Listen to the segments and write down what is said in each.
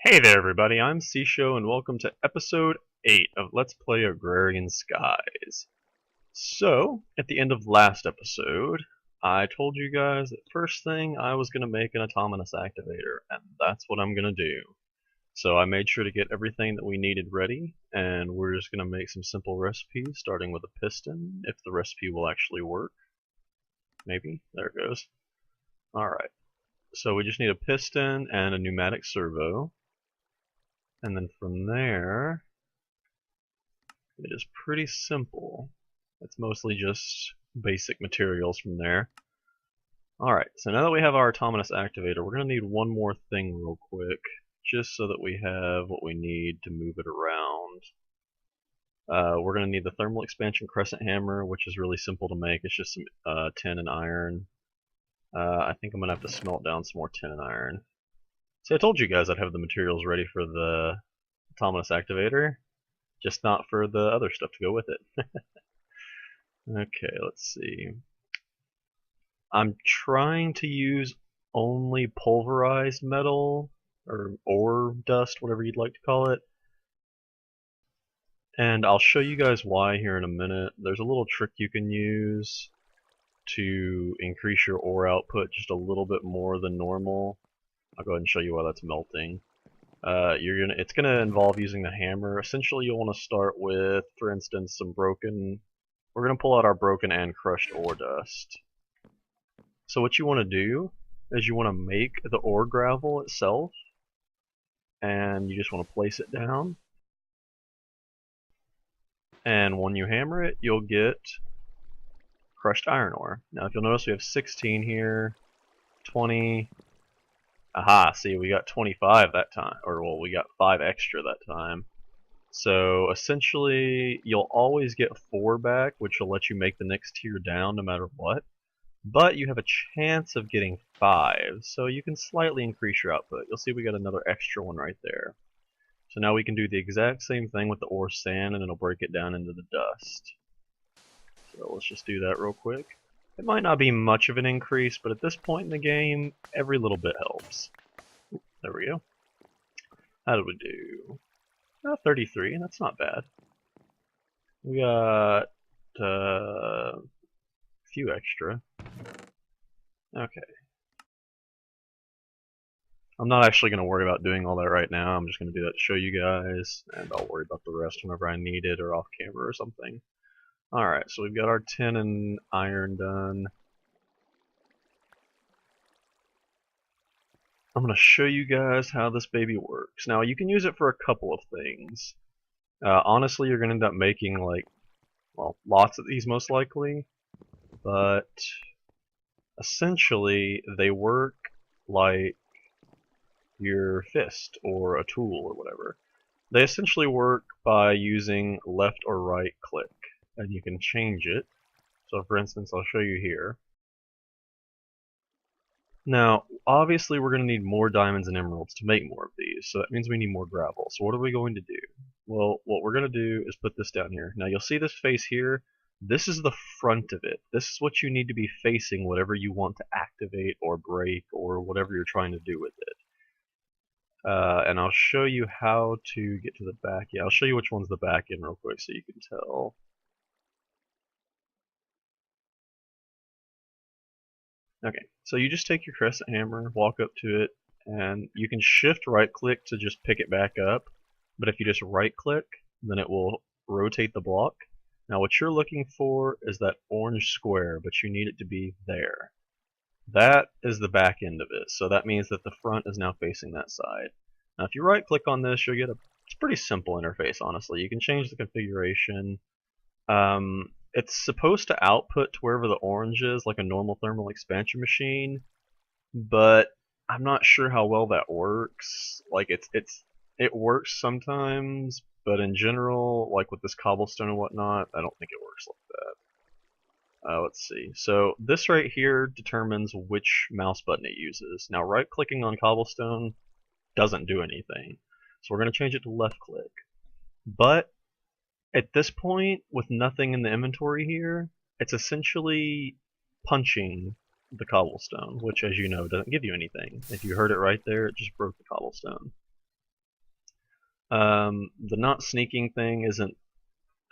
Hey there everybody, I'm C-Show and welcome to episode 8 of Let's Play Agrarian Skies. So, at the end of last episode, I told you guys that first thing I was going to make an autonomous activator, and that's what I'm going to do. So I made sure to get everything that we needed ready, and we're just going to make some simple recipes, starting with a piston, if the recipe will actually work. Maybe? There it goes. Alright, so we just need a piston and a pneumatic servo. And then from there, it is pretty simple. It's mostly just basic materials from there. Alright, so now that we have our autonomous activator, we're going to need one more thing real quick, just so that we have what we need to move it around. We're going to need the thermal expansion crescent hammer, which is really simple to make. It's just some tin and iron. I think I'm going to have to smelt down some more tin and iron. So I told you guys I'd have the materials ready for the autonomous activator, just not for the other stuff to go with it. Okay, let's see. I'm trying to use only pulverized metal, or ore dust, whatever you'd like to call it. And I'll show you guys why here in a minute. There's a little trick you can use to increase your ore output just a little bit more than normal. I'll go ahead and show you why that's melting. It's gonna involve using the hammer. Essentially, you'll want to start with, for instance, we're gonna pull out our broken and crushed ore dust. So what you want to do is you want to make the ore gravel itself, and you just want to place it down. And when you hammer it, you'll get crushed iron ore. Now, if you'll notice, we have 16 here, 20. Aha! See, we got 25 that time, or well, we got 5 extra that time. So essentially, you'll always get 4 back, which will let you make the next tier down no matter what. But you have a chance of getting 5, so you can slightly increase your output. You'll see we got another extra one right there. So now we can do the exact same thing with the ore sand, and it'll break it down into the dust. So let's just do that real quick. It might not be much of an increase, but at this point in the game, every little bit helps. There we go. How did we do? 33, that's not bad. We got a few extra. Okay. I'm not actually going to worry about doing all that right now. I'm just going to do that to show you guys, and I'll worry about the rest whenever I need it or off camera or something. Alright, so we've got our tin and iron done. I'm going to show you guys how this baby works. Now, you can use it for a couple of things. Honestly, you're going to end up making, like, well, lots of these most likely, but essentially, they work like your fist or a tool or whatever. They essentially work by using left or right click, and you can change it. So for instance, I'll show you here. Now, obviously we're going to need more diamonds and emeralds to make more of these, so that means we need more gravel. So what are we going to do? Well, what we're going to do is put this down here. Now you'll see this face here. This is the front of it. This is what you need to be facing whatever you want to activate or break or whatever you're trying to do with it. And I'll show you how to get to the back. Yeah, I'll show you which one's the back end real quick so you can tell. Okay, so you just take your crescent hammer, walk up to it, and you can shift right click to just pick it back up. But if you just right click, then it will rotate the block. Now what you're looking for is that orange square, but you need it to be there. That is the back end of it, so that means that the front is now facing that side. Now if you right click on this, you'll get it's a pretty simple interface, honestly. You can change the configuration. It's supposed to output to wherever the orange is, like a normal thermal expansion machine, but I'm not sure how well that works. Like it works sometimes, but in general, like with this cobblestone and whatnot, I don't think it works like that. Let's see. So this right here determines which mouse button it uses. Now right clicking on cobblestone doesn't do anything. So we're going to change it to left click. But at this point, with nothing in the inventory here, it's essentially punching the cobblestone, which as you know doesn't give you anything. If you heard it right there, it just broke the cobblestone. The not sneaking thing isn't,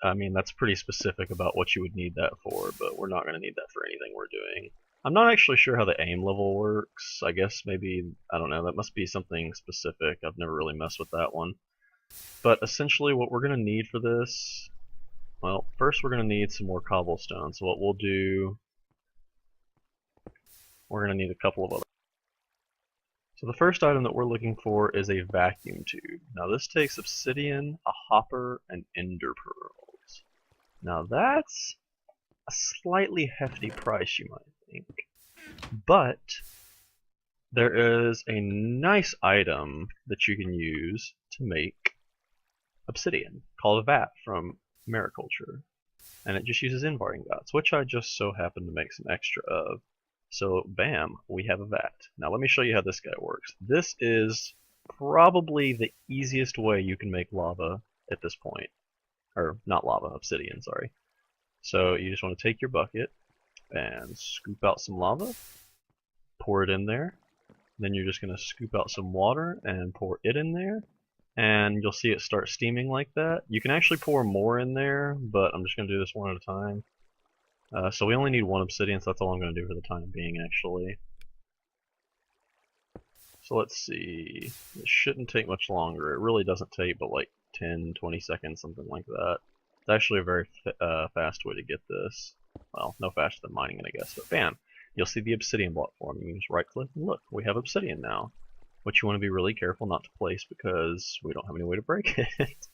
I mean, that's pretty specific about what you would need that for, but we're not going to need that for anything we're doing. I'm not actually sure how the aim level works. I guess maybe, I don't know, that must be something specific. I've never really messed with that one. But essentially what we're going to need for this, well, first we're going to need some more cobblestone. So what we'll do, we're going to need a couple of other. So the first item that we're looking for is a vacuum tube. Now this takes obsidian, a hopper, and ender pearls. Now that's a slightly hefty price, you might think. But there is a nice item that you can use to make obsidian called a vat from mariculture. And it just uses invar ingots, which I just so happen to make some extra of. So bam, we have a vat. Now let me show you how this guy works. This is probably the easiest way you can make lava at this point. Or not lava, obsidian, sorry. So you just want to take your bucket and scoop out some lava, pour it in there. Then you're just going to scoop out some water and pour it in there. And you'll see it start steaming like that. You can actually pour more in there, but I'm just going to do this one at a time. So we only need one obsidian, so that's all I'm going to do for the time being, actually. So let's see. It shouldn't take much longer. It really doesn't take but like 10, 20 seconds, something like that. It's actually a very fast way to get this. Well, no faster than mining it, I guess, but bam! You'll see the obsidian block forming. You just right click and look, we have obsidian now. Which you want to be really careful not to place because we don't have any way to break it.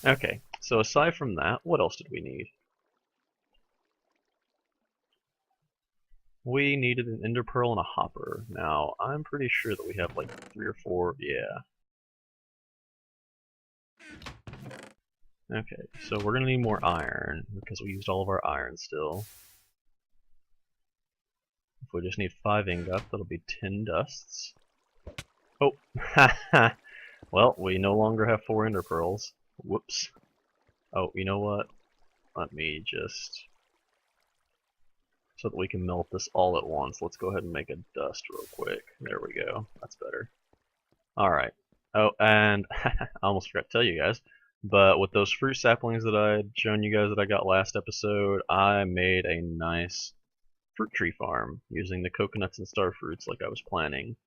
Okay, so aside from that, what else did we need? We needed an ender pearl and a hopper. Now, I'm pretty sure that we have like 3 or 4, yeah. Okay, so we're gonna need more iron because we used all of our iron still. If we just need 5 ingots, that'll be 10 dusts. Oh, haha. Well, we no longer have 4 ender pearls. Whoops. Oh, you know what? Let me just, so that we can melt this all at once, let's go ahead and make a dust real quick. There we go. That's better. Alright. Oh, and I almost forgot to tell you guys, but with those fruit saplings that I had shown you guys that I got last episode, I made a nice fruit tree farm using the coconuts and star fruits like I was planning.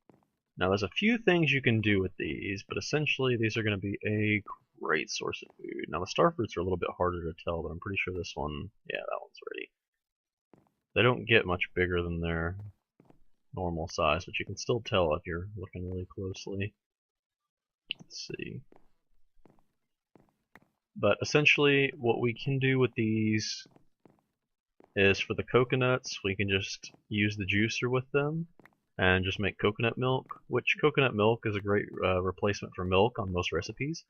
Now there's a few things you can do with these, but essentially these are going to be a great source of food. Now the star fruits are a little bit harder to tell, but I'm pretty sure this one, yeah, that one's ready. They don't get much bigger than their normal size, but you can still tell if you're looking really closely. Let's see. But essentially what we can do with these is for the coconuts, we can just use the juicer with them and just make coconut milk, which coconut milk is a great replacement for milk on most recipes.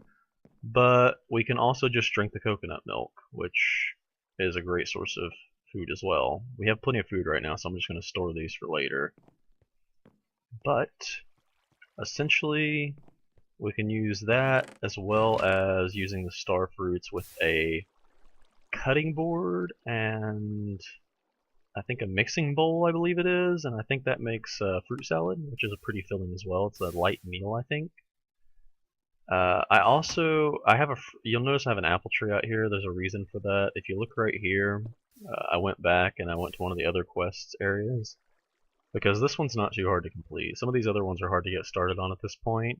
But we can also just drink the coconut milk, which is a great source of food as well. We have plenty of food right now, so I'm just going to store these for later. But essentially, we can use that as well as using the star fruits with a cutting board and I think a mixing bowl, I believe it is, and I think that makes fruit salad, which is a pretty filling as well. It's a light meal, I think. I have you'll notice I have an apple tree out here. There's a reason for that. If you look right here, I went back and I went to one of the other quests areas because this one's not too hard to complete. Some of these other ones are hard to get started on at this point.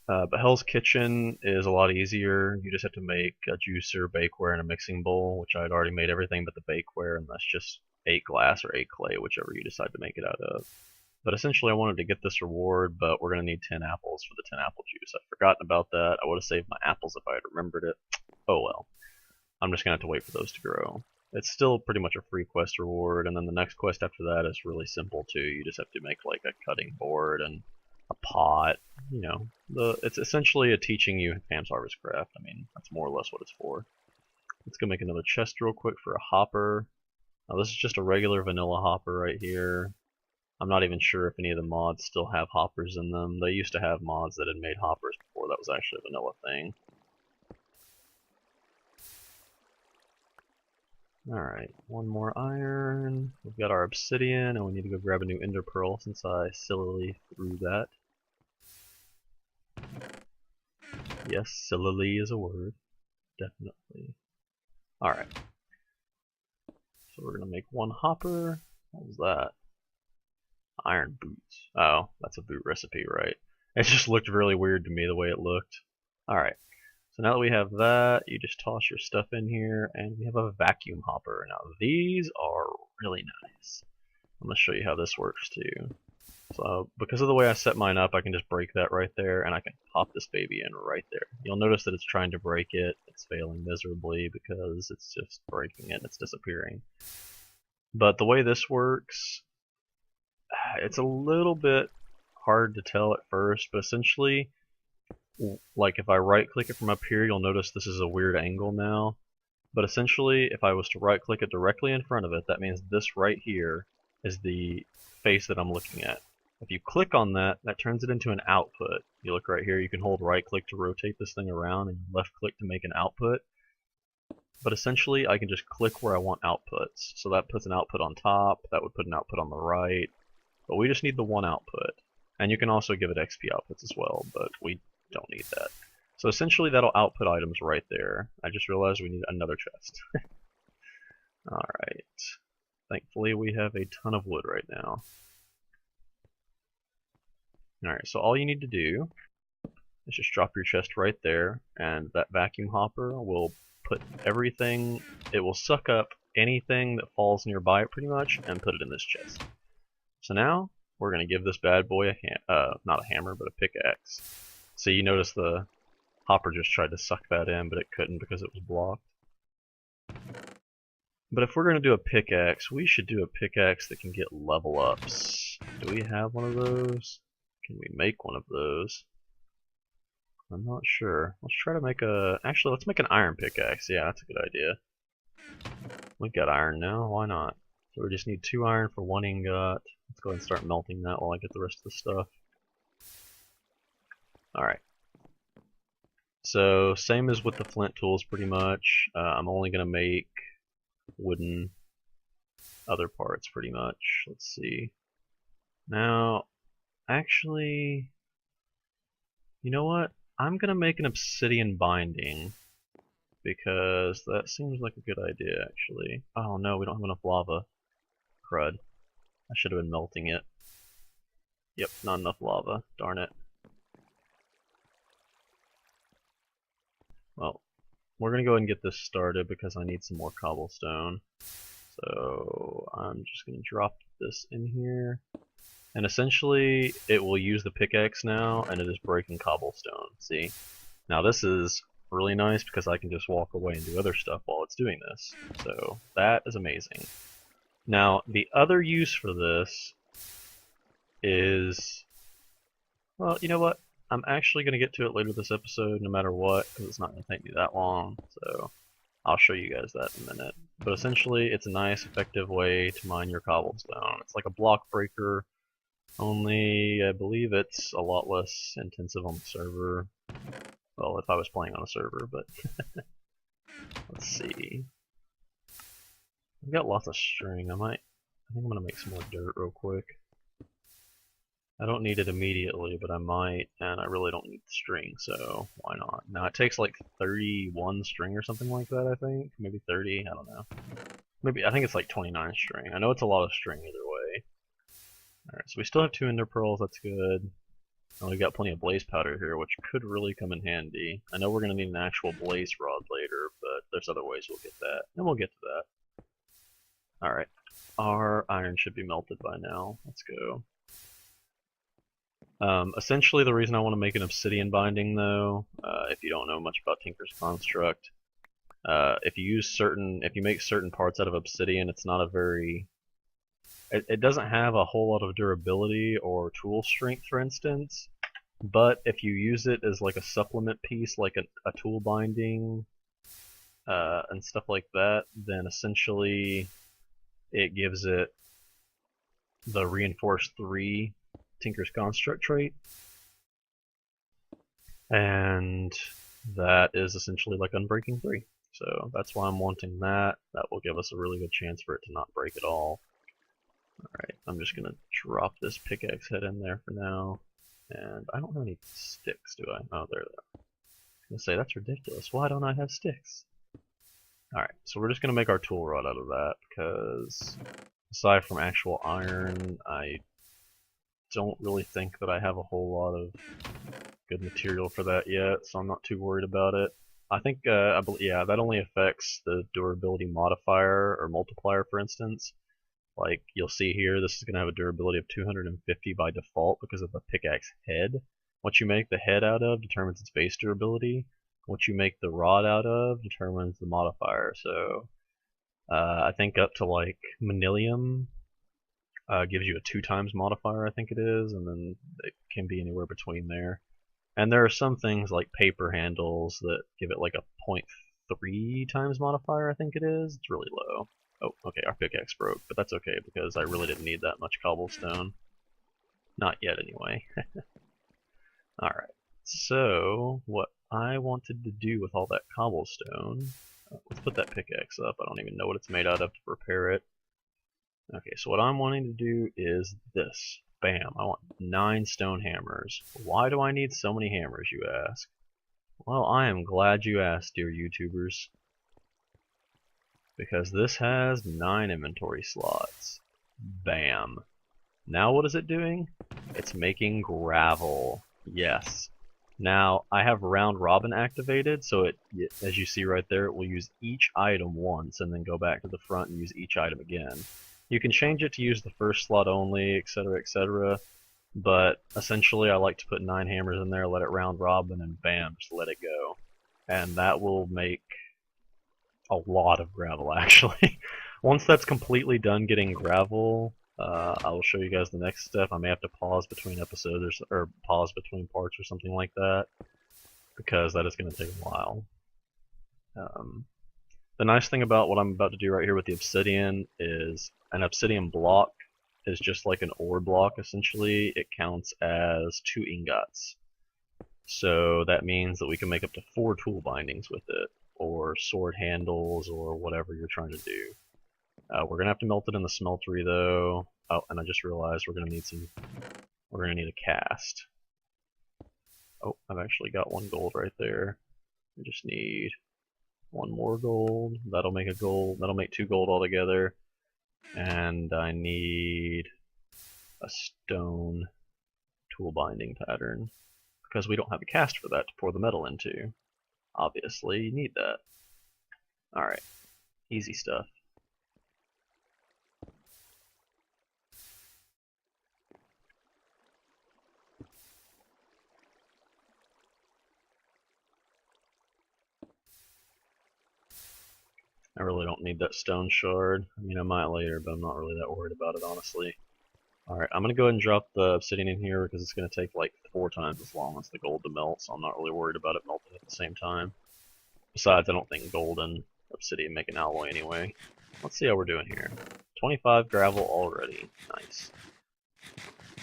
But Hell's Kitchen is a lot easier. You just have to make a juicer, bakeware, and a mixing bowl, which I'd already made everything but the bakeware, and that's just 8 glass or 8 clay, whichever you decide to make it out of. But essentially I wanted to get this reward, but we're going to need 10 apples for the 10 apple juice. I'd forgotten about that. I would have saved my apples if I had remembered it. Oh well. I'm just going to have to wait for those to grow. It's still pretty much a free quest reward, and then the next quest after that is really simple too. You just have to make like a cutting board and a pot. You know, it's essentially a teaching you Pam's Harvest Craft. I mean, that's more or less what it's for. Let's go make another chest real quick for a hopper. Now this is just a regular vanilla hopper right here. I'm not even sure if any of the mods still have hoppers in them. They used to have mods that had made hoppers before that was actually a vanilla thing. Alright, one more iron. We've got our obsidian, and we need to go grab a new ender pearl since I sillily threw that. Yes, sillily is a word. Definitely. Alright. So we're gonna make one hopper. What was that? Iron boots. Oh, that's a boot recipe, right? It just looked really weird to me the way it looked. Alright. So now that we have that, you just toss your stuff in here, and we have a vacuum hopper. Now these are really nice. I'm going to show you how this works too. So because of the way I set mine up, I can just break that right there, and I can pop this baby in right there. You'll notice that it's trying to break it. It's failing miserably because it's just breaking it and it's disappearing. But the way this works, it's a little bit hard to tell at first, but essentially, like if I right click it from up here, you'll notice this is a weird angle now. But essentially, if I was to right click it directly in front of it, that means this right here is the face that I'm looking at. If you click on that, that turns it into an output. You look right here, you can hold right click to rotate this thing around and left click to make an output. But essentially, I can just click where I want outputs. So that puts an output on top, that would put an output on the right. But we just need the one output. And you can also give it XP outputs as well, but we don't need that. So essentially that'll output items right there. I just realized we need another chest. Alright. Thankfully we have a ton of wood right now. Alright, so all you need to do is just drop your chest right there, and that vacuum hopper will put everything, it will suck up anything that falls nearby it pretty much, and put it in this chest. So now, we're going to give this bad boy not a hammer, but a pickaxe. So you notice the hopper just tried to suck that in, but it couldn't because it was blocked. But if we're going to do a pickaxe, we should do a pickaxe that can get level ups. Do we have one of those? Can we make one of those? I'm not sure. Let's try to make a... Actually, let's make an iron pickaxe. Yeah, that's a good idea. We've got iron now, why not? So we just need 2 iron for 1 ingot. Let's go ahead and start melting that while I get the rest of the stuff. Alright. So, same as with the flint tools pretty much. I'm only going to make wooden other parts pretty much. Let's see. Now, actually, you know what? I'm going to make an obsidian binding because that seems like a good idea actually. Oh no, we don't have enough lava. Crud. I should have been melting it. Yep, not enough lava. Darn it. Well, we're going to go ahead and get this started because I need some more cobblestone. So I'm just going to drop this in here. And essentially, it will use the pickaxe now, and it is breaking cobblestone. See? Now this is really nice because I can just walk away and do other stuff while it's doing this. So that is amazing. Now, the other use for this is... Well, you know what? I'm actually going to get to it later this episode no matter what, because it's not going to take me that long. So I'll show you guys that in a minute. But essentially, it's a nice, effective way to mine your cobblestone. It's like a block breaker. Only, I believe it's a lot less intensive on the server. Well, if I was playing on a server, but... Let's see. I've got lots of string. I think I'm gonna make some more dirt real quick. I don't need it immediately, but I might, and I really don't need the string, so why not? Now, it takes like 31 string or something like that, I think. Maybe 30, I don't know. Maybe, I think it's like 29 string. I know it's a lot of string either way. Alright, so we still have 2 ender pearls, that's good. And we've got plenty of blaze powder here, which could really come in handy. I know we're going to need an actual blaze rod later, but there's other ways we'll get that. And we'll get to that. Alright, our iron should be melted by now. Let's go. Essentially, the reason I want to make an obsidian binding, though, if you don't know much about Tinker's Construct, if you make certain parts out of obsidian, it's not a very... It doesn't have a whole lot of durability or tool strength, for instance, but if you use it as like a supplement piece, like a tool binding and stuff like that, then essentially it gives it the reinforced 3 Tinker's Construct trait, and that is essentially like Unbreaking 3. So that's why I'm wanting that. That will give us a really good chance for it to not break at all. Alright, I'm just gonna drop this pickaxe head in there for now. And I don't have any sticks, do I? Oh, there they are. I was gonna say, that's ridiculous. Why don't I have sticks? Alright, so we're just gonna make our tool rod out of that, because aside from actual iron, I don't really think that I have a whole lot of good material for that yet, so I'm not too worried about it. I think, yeah, that only affects the durability modifier or multiplier, for instance. Like, you'll see here, this is going to have a durability of 250 by default because of the pickaxe head. What you make the head out of determines its base durability. What you make the rod out of determines the modifier. So, I think up to like Manilium gives you a 2 times modifier, I think it is, and then it can be anywhere between there. And there are some things like paper handles that give it like a 0.3 times modifier, I think it is. It's really low. Oh, okay, our pickaxe broke, but that's okay because I really didn't need that much cobblestone. Not yet, anyway. Alright, so what I wanted to do with all that cobblestone, let's put that pickaxe up. I don't even know what it's made out of to repair it. Okay, so what I'm wanting to do is this. Bam, I want 9 stone hammers. Why do I need so many hammers, you ask? Well, I am glad you asked, dear YouTubers. Because this has 9 inventory slots. Bam. Now what is it doing? It's making gravel. Yes. Now, I have round robin activated, so it, as you see right there, it will use each item once and then go back to the front and use each item again. You can change it to use the first slot only, etc., etc., but essentially I like to put 9 hammers in there, let it round robin, and bam, just let it go. And that will make a lot of gravel, actually. Once that's completely done getting gravel, I will show you guys the next step. I may have to pause between episodes or pause between parts or something like that, because that is going to take a while. The nice thing about what I'm about to do right here with the obsidian is an obsidian block is just like an ore block, essentially. It counts as 2 ingots. So that means that we can make up to 4 tool bindings with it, or sword handles, or whatever you're trying to do. We're gonna have to melt it in the smeltery though. Oh, and I just realized we're gonna need a cast. Oh, I've actually got 1 gold right there. I just need 1 more gold. That'll make 2 gold altogether. And I need a stone tool binding pattern, because we don't have a cast for that to pour the metal into. Obviously, you need that. Alright, easy stuff. I really don't need that stone shard. I mean, I might later, but I'm not really that worried about it, honestly. Alright, I'm going to go ahead and drop the obsidian in here because it's going to take like 4 times as long as the gold to melt, so I'm not really worried about it melting at the same time. Besides, I don't think gold and obsidian make an alloy anyway. Let's see how we're doing here. 25 gravel already. Nice.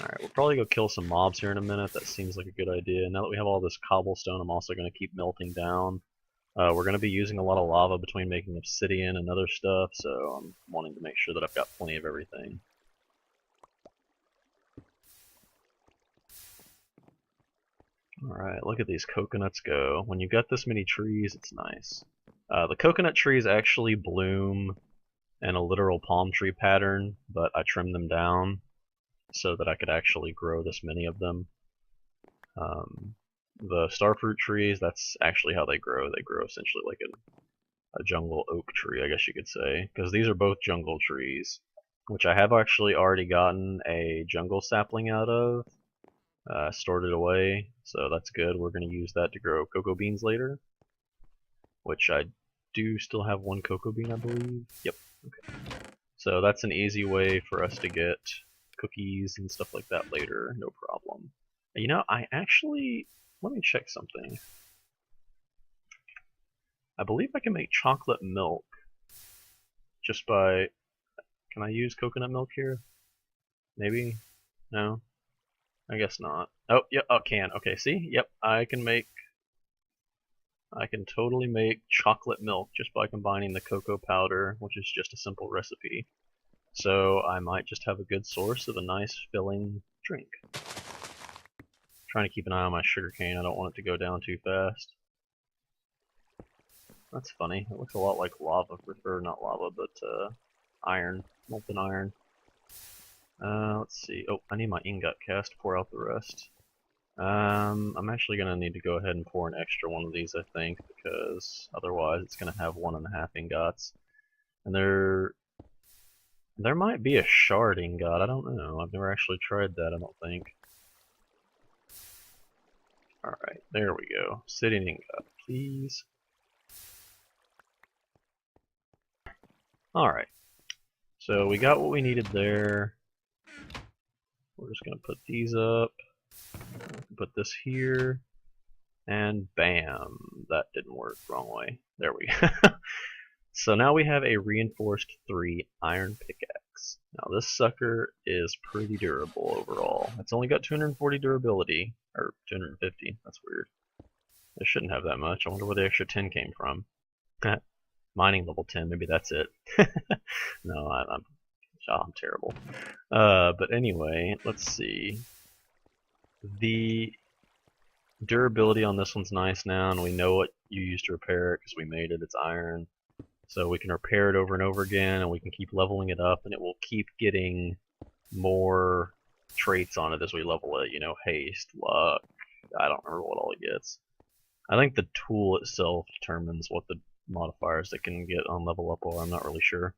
Alright, we'll probably go kill some mobs here in a minute. That seems like a good idea. Now that we have all this cobblestone, I'm also going to keep melting down. We're going to be using a lot of lava between making obsidian and other stuff, so I'm wanting to make sure that I've got plenty of everything. Alright, look at these coconuts go. When you've got this many trees, it's nice. The coconut trees actually bloom in a literal palm tree pattern, but I trimmed them down so that I could actually grow this many of them. The starfruit trees, that's actually how they grow. They grow essentially like a jungle oak tree, I guess you could say, because these are both jungle trees, which I have actually already gotten a jungle sapling out of, stored it away, so that's good. We're going to use that to grow cocoa beans later, which I do still have 1 cocoa bean, I believe. Yep, okay. So that's an easy way for us to get cookies and stuff like that later, no problem. You know, let me check something. I believe I can make chocolate milk just by... Can I use coconut milk here? Maybe? No? I guess not. Oh, yep, I can. Okay, see? Yep, I can totally make chocolate milk just by combining the cocoa powder, which is just a simple recipe. So I might just have a good source of a nice filling drink. Trying to keep an eye on my sugarcane. I don't want it to go down too fast. That's funny. It looks a lot like lava, or not lava, but iron, molten iron. Let's see. Oh, I need my ingot cast to pour out the rest. I'm actually gonna need to go ahead and pour an extra one of these, I think, because otherwise it's gonna have 1.5 ingots. And there might be a shard ingot. I don't know. I've never actually tried that. I don't think. All right, there we go. Sitting ingot, please. All right. So we got what we needed there. We're just gonna put these up. Put this here. And bam, that didn't work. Wrong way. There we go. So now we have a reinforced 3 iron pickaxe. Now this sucker is pretty durable overall. It's only got 240 durability, or 250. That's weird. It shouldn't have that much. I wonder where the extra 10 came from. Mining level 10, maybe that's it. No, I'm terrible. But anyway, let's see. The durability on this one's nice now, and we know what you used to repair it because we made it. It's iron. So we can repair it over and over again, and we can keep leveling it up, and it will keep getting more traits on it as we level it. You know, haste, luck. I don't remember what all it gets. I think the tool itself determines what the modifiers that can get on level up are. I'm not really sure.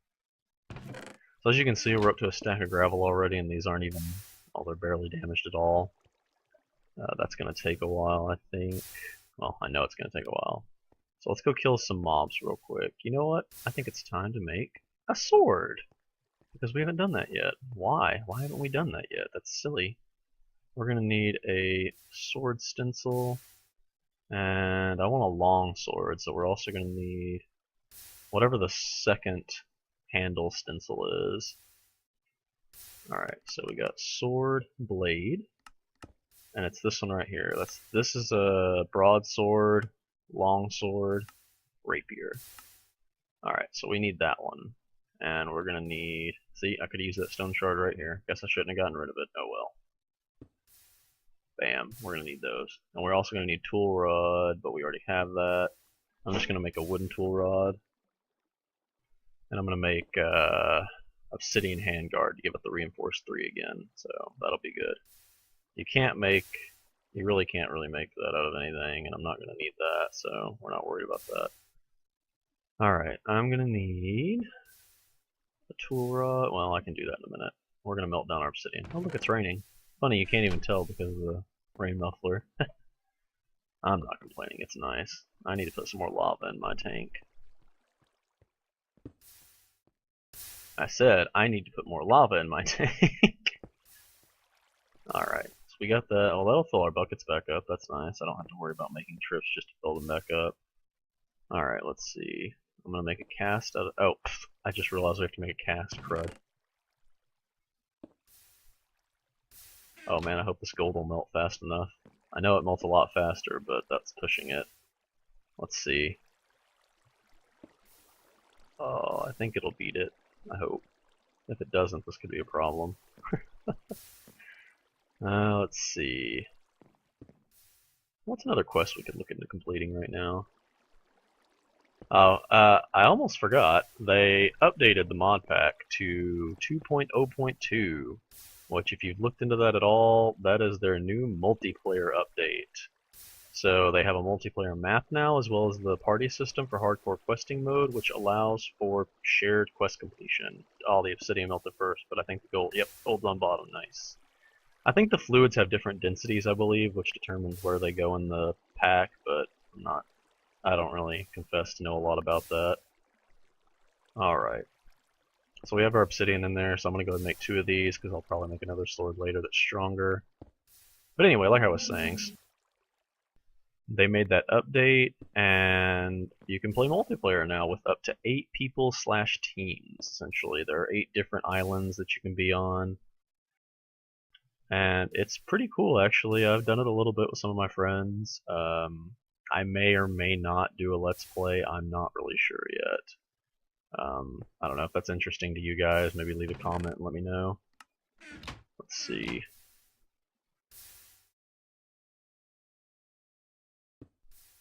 So as you can see, we're up to a stack of gravel already, and these aren't even, well, they're barely damaged at all. That's going to take a while, I think. Well, I know it's going to take a while. So let's go kill some mobs real quick. You know what? I think it's time to make a sword. Because we haven't done that yet. Why? Why haven't we done that yet? That's silly. We're going to need a sword stencil. And I want a long sword, so we're also going to need whatever the second handle stencil is. Alright, so we got sword, blade. And it's this one right here. This is a broadsword, longsword, rapier. Alright, so we need that one. And we're gonna need, see, I could use that stone shard right here. Guess I shouldn't have gotten rid of it. Oh well. Bam, we're gonna need those. And we're also gonna need tool rod, but we already have that. I'm just gonna make a wooden tool rod. And I'm gonna make obsidian handguard to give it the reinforced 3 again. So that'll be good. You really can't make that out of anything, and I'm not going to need that, so we're not worried about that. Alright, I'm going to need a tool rod. Well, I can do that in a minute. We're going to melt down our obsidian. Oh, look, it's raining. Funny, you can't even tell because of the rain muffler. I'm not complaining, it's nice. I need to put some more lava in my tank. I said I need to put more lava in my tank. Alright. We got that. Oh, that'll fill our buckets back up. That's nice. I don't have to worry about making trips just to fill them back up. Alright, let's see. I'm going to make a cast out of... Oh, I just realized we have to make a cast. Crud. Oh man, I hope this gold will melt fast enough. I know it melts a lot faster, but that's pushing it. Let's see. Oh, I think it'll beat it. I hope. If it doesn't, this could be a problem. Let's see. What's another quest we could look into completing right now? Oh, I almost forgot. They updated the mod pack to 2.0.2, which if you've looked into that at all, that is their new multiplayer update. So they have a multiplayer map now, as well as the party system for hardcore questing mode, which allows for shared quest completion. All the obsidian melted first, but I think the gold, yep, gold's on bottom, nice. I think the fluids have different densities, I believe, which determines where they go in the pack, but I don't really confess to know a lot about that. Alright. So we have our obsidian in there, so I'm going to go ahead and make 2 of these, because I'll probably make another sword later that's stronger. But anyway, like I was saying, they made that update, and you can play multiplayer now with up to 8 people / teams, essentially. There are 8 different islands that you can be on. And it's pretty cool, actually. I've done it a little bit with some of my friends. I may or may not do a Let's Play. I'm not really sure yet. I don't know if that's interesting to you guys. Maybe leave a comment and let me know. Let's see.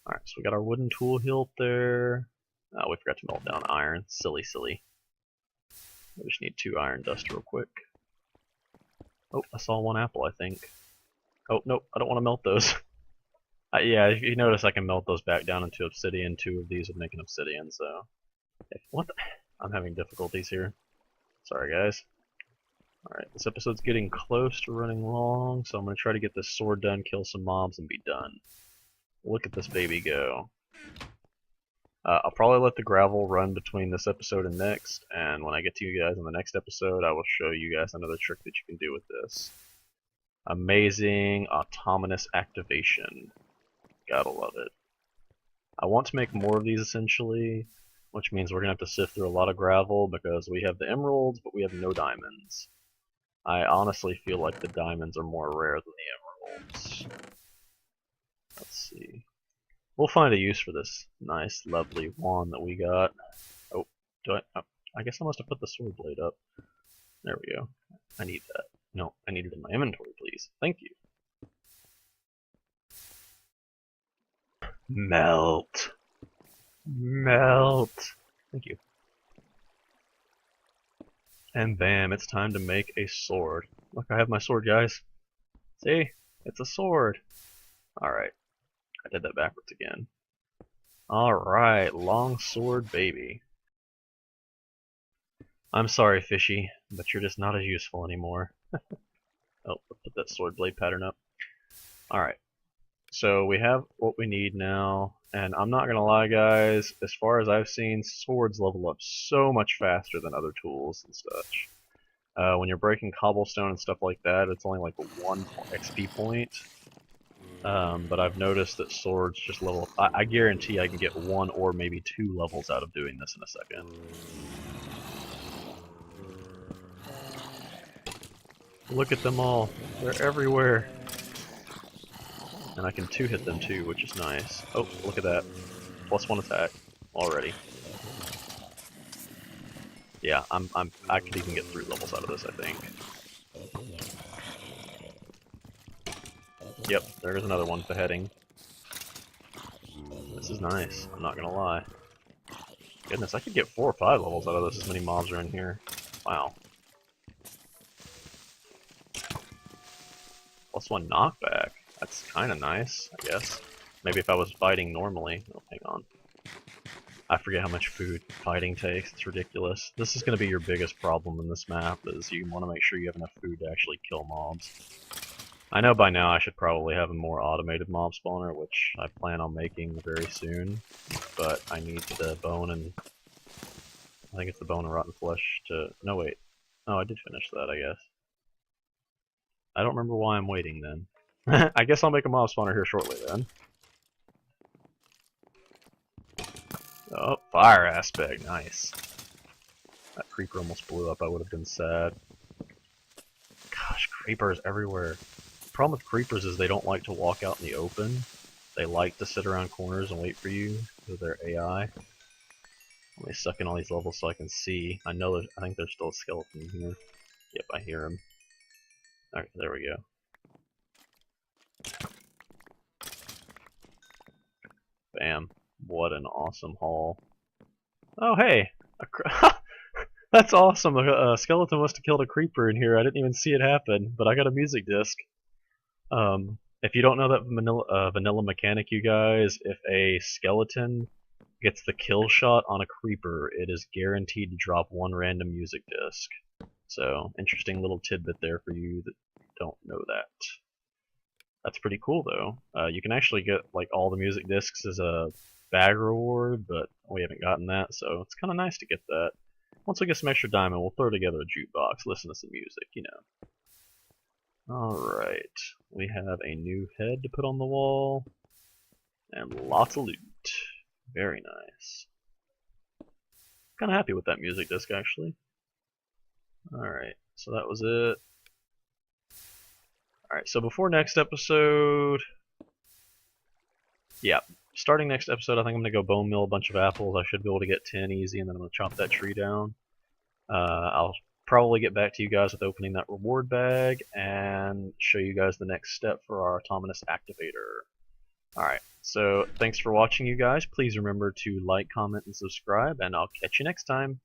Alright, so we got our wooden tool hilt there. Oh, we forgot to melt down iron. Silly, silly. We just need 2 iron dust real quick. Oh, I saw 1 apple, I think. Oh, nope, I don't want to melt those. Yeah, if you notice, I can melt those back down into obsidian. 2 of these would make an obsidian, so... What the... I'm having difficulties here. Sorry, guys. Alright, this episode's getting close to running long, so I'm going to try to get this sword done, kill some mobs, and be done. Look at this baby go. I'll probably let the gravel run between this episode and next, and when I get to you guys in the next episode, I will show you guys another trick that you can do with this. Amazing autonomous activation. Gotta love it. I want to make more of these essentially, which means we're going to have to sift through a lot of gravel because we have the emeralds, but we have no diamonds. I honestly feel like the diamonds are more rare than the emeralds. Let's see. We'll find a use for this nice, lovely wand that we got. Oh, I guess I must have put the sword blade up. There we go. I need that. No, I need it in my inventory, please. Thank you. Melt. Melt. Thank you. And bam, it's time to make a sword. Look, I have my sword, guys. See? It's a sword. Alright. I did that backwards again. Alright, long sword baby. I'm sorry, fishy, but you're just not as useful anymore. Oh, put that sword blade pattern up. Alright. So we have what we need now, and I'm not gonna lie, guys, as far as I've seen, swords level up so much faster than other tools and such. When you're breaking cobblestone and stuff like that, it's only like a 1 XP point. But I've noticed that swords just level up. I guarantee I can get 1 or maybe 2 levels out of doing this in a second. Look at them all. They're everywhere. And I can 2-hit them too, which is nice. Oh, look at that. +1 attack already. Yeah, I could even get 3 levels out of this, I think. Yep, there's another one beheading. This is nice, I'm not gonna lie. Goodness, I could get 4 or 5 levels out of this, as many mobs are in here. Wow. +1 knockback. That's kinda nice, I guess. Maybe if I was fighting normally. Oh, hang on. I forget how much food fighting takes, it's ridiculous. This is gonna be your biggest problem in this map, is you wanna make sure you have enough food to actually kill mobs. I know by now I should probably have a more automated mob spawner, which I plan on making very soon, but I need the bone and... I think it's the bone and rotten flesh to... No, wait. Oh, I did finish that, I guess. I don't remember why I'm waiting then. I guess I'll make a mob spawner here shortly then. Oh, fire aspect, nice. That creeper almost blew up, I would have been sad. Gosh, creepers everywhere. The problem with creepers is they don't like to walk out in the open. They like to sit around corners and wait for you with their AI. Let me suck in all these levels so I can see. I think there's still a skeleton here. Yep, I hear him. Alright, there we go. Bam. What an awesome haul. Oh, hey! That's awesome! A skeleton must have killed a creeper in here. I didn't even see it happen, but I got a music disc. If you don't know that vanilla mechanic, you guys, if a skeleton gets the kill shot on a creeper, it is guaranteed to drop 1 random music disc. So, interesting little tidbit there for you that don't know that. That's pretty cool, though. You can actually get like all the music discs as a bag reward, but we haven't gotten that, so it's kind of nice to get that. Once we get some extra diamond, we'll throw together a jukebox, listen to some music, you know. Alright, we have a new head to put on the wall, and lots of loot. Very nice. Kinda happy with that music disc, actually. Alright, so that was it. Alright, so before next episode... Yeah, starting next episode, I think I'm going to go bone mill a bunch of apples. I should be able to get 10 easy, and then I'm going to chop that tree down. I'll probably get back to you guys with opening that reward bag, and show you guys the next step for our autonomous activator. Alright, so thanks for watching, you guys. Please remember to like, comment, and subscribe, and I'll catch you next time.